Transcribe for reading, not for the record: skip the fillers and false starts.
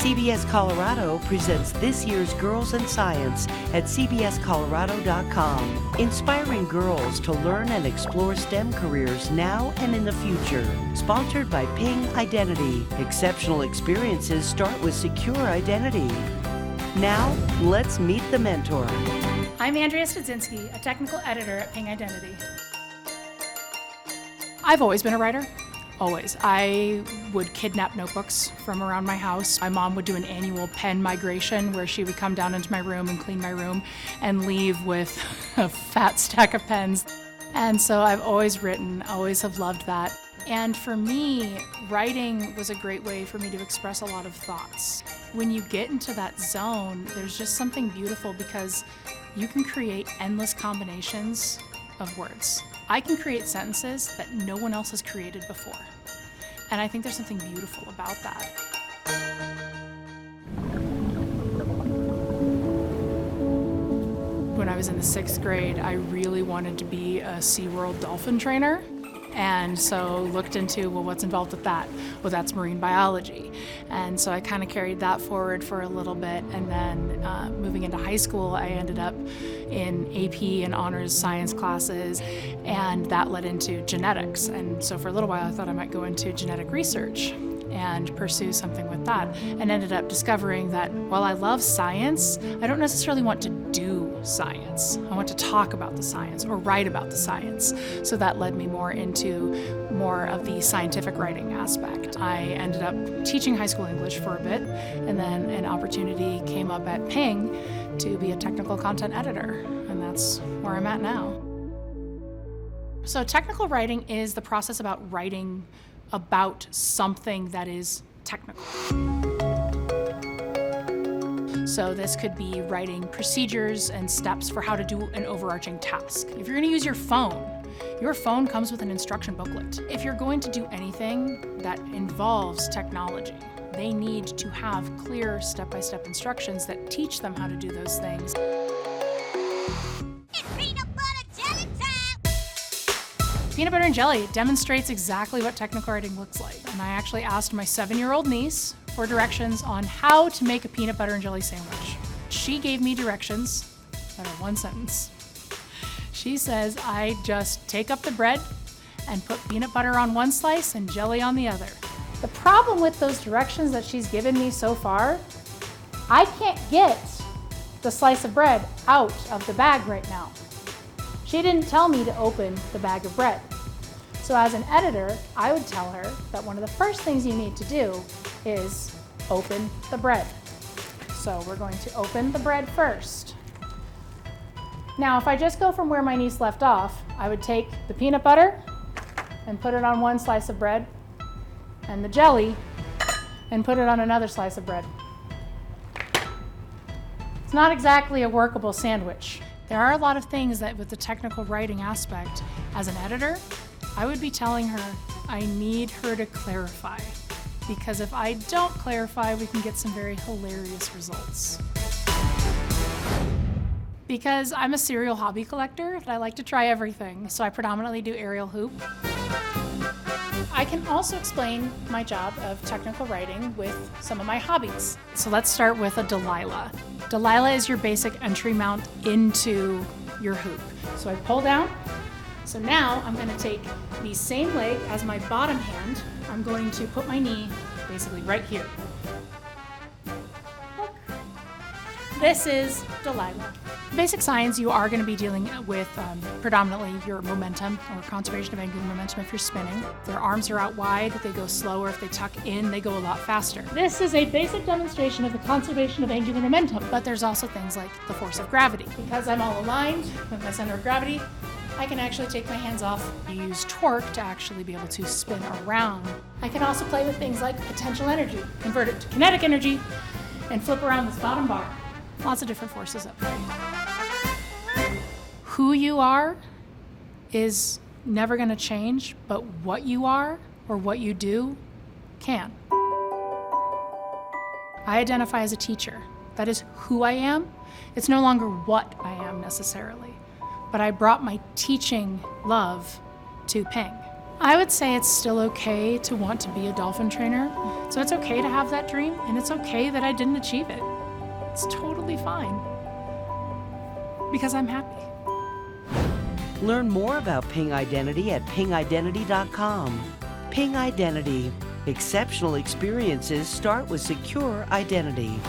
CBS Colorado presents this year's Girls in Science at cbscolorado.com, inspiring girls to learn and explore STEM careers now and in the future. Sponsored by Ping Identity. Exceptional experiences start with secure identity. Now, let's meet the mentor. I'm Andrea Studzinski, a technical editor at Ping Identity. I've always been a writer. Always. I would kidnap notebooks from around my house. My mom would do an annual pen migration where she would come down into my room and clean my room and leave with a fat stack of pens. And so I've always written, always have loved that. And for me, writing was a great way for me to express a lot of thoughts. When you get into that zone, there's just something beautiful because you can create endless combinations of words. I can create sentences that no one else has created before. And I think there's something beautiful about that. When I was in the 6th grade, I really wanted to be a SeaWorld dolphin trainer. And so looked into, well, what's involved with that? Well, that's marine biology. And so I kind of carried that forward for a little bit. And then moving into high school, I ended up in AP and honors science classes, and that led into genetics. And so for a little while, I thought I might go into genetic research and pursue something with that, and ended up discovering that while I love science, I don't necessarily want to do science. I want to talk about the science or write about the science. So that led me more into more of the scientific writing aspect. I ended up teaching high school English for a bit, and then an opportunity came up at Ping to be a technical content editor, and that's where I'm at now. So technical writing is the process about writing about something that is technical. So this could be writing procedures and steps for how to do an overarching task. If you're going to use your phone comes with an instruction booklet. If you're going to do anything that involves technology, they need to have clear step-by-step instructions that teach them how to do those things. Peanut butter and jelly demonstrates exactly what technical writing looks like. And I actually asked my 7-year-old niece for directions on how to make a peanut butter and jelly sandwich. She gave me directions that are one sentence. She says I just take up the bread and put peanut butter on one slice and jelly on the other. The problem with those directions that she's given me so far, I can't get the slice of bread out of the bag right now. She didn't tell me to open the bag of bread. So as an editor, I would tell her that one of the first things you need to do is open the bread. So we're going to open the bread first. Now, if I just go from where my niece left off, I would take the peanut butter and put it on one slice of bread, and the jelly and put it on another slice of bread. It's not exactly a workable sandwich. There are a lot of things that with the technical writing aspect, as an editor, I would be telling her I need her to clarify. Because if I don't clarify, we can get some very hilarious results. Because I'm a serial hobby collector, and I like to try everything, so I predominantly do aerial hoop. I can also explain my job of technical writing with some of my hobbies. So let's start with a Delilah. Delilah is your basic entry mount into your hoop. So I pull down. So now I'm going to take the same leg as my bottom hand. I'm going to put my knee basically right here. This is Delilah. Basic science, you are going to be dealing with predominantly your momentum or conservation of angular momentum if you're spinning. If their arms are out wide, they go slower. If they tuck in, they go a lot faster. This is a basic demonstration of the conservation of angular momentum. But there's also things like the force of gravity. Because I'm all aligned with my center of gravity, I can actually take my hands off. You use torque to actually be able to spin around. I can also play with things like potential energy, convert it to kinetic energy, and flip around this bottom bar. Lots of different forces at play. Who you are is never going to change, but what you are or what you do can. I identify as a teacher. That is who I am. It's no longer what I am necessarily, but I brought my teaching love to Ping. I would say it's still okay to want to be a dolphin trainer. So it's okay to have that dream, and it's okay that I didn't achieve it. It's totally fine because I'm happy. Learn more about Ping Identity at pingidentity.com. Ping Identity. Exceptional experiences start with secure identity.